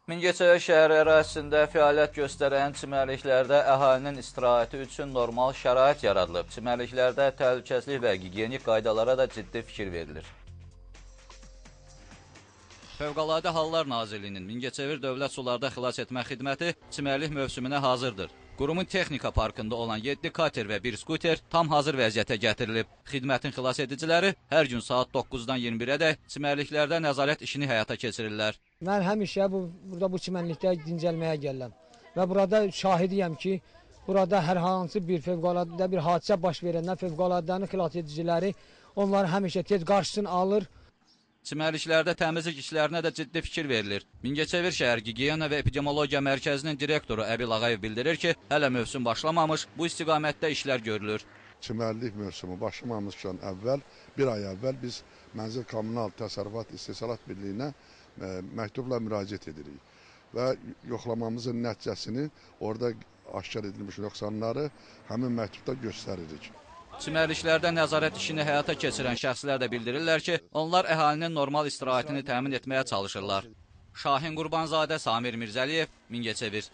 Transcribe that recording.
Mingəçevir şəhər ərazisində fəaliyyət göstərən çimərliklərdə əhalinin istirahəti üçün normal şərait yaradılıb. Çimərliklərdə təhlükəsizlik və gigiyenik qaydalara da ciddi fikir verilir. Fövqəladə Hallar Nazirliyinin Mingəçevir Dövlət Sularda Xilas Etmə Xidməti çimərlik mövsümünə hazırdır. Qurumun texnika parkında olan 7 kater və 1 skuter tam hazır vəziyyətə gətirilib. Xidmətin xilas ediciləri hər gün saat 9-dan 21-ədək çimərliklərdə nəzarət işini həyata keçirirlər. Mən həmişə burada bu çimərlikdə dincəlməyə gəlirəm və burada şahidiyəm ki, burada hər hansı bir fövqəladə bir hadisə baş verəndə fövqələdənin xilas ediciləri onları həmişə tez qarşısını alır. Çimərliklərdə təmizlik işlərinə də ciddi fikir verilir. Mingəçevir şəhər Gigiyena və Epidemiologiya Mərkəzinin direktoru Əbil Ağayev bildirir ki, hələ mövsüm başlamamış, bu istiqamətdə işlər görülür. Çimərlik mövsümü başlamamışdan əvvəl, bir ay əvvəl biz Mənzil Kommunal Təsərrüfat İstehsalat Birliyinə məktubla müraciət edirik. Və yoxlamamızın nəticəsini, orada aşkar edilmiş nöqsanları həmin məktubda göstəririk. Çimərliklərdə nəzarət işini həyata keçirən şəxslər də bildirirlər ki, onlar əhalinin normal istirahətini təmin etməyə çalışırlar. Şahin Qurbanzadə, Samir Mirzəliyev, Mingəçevir.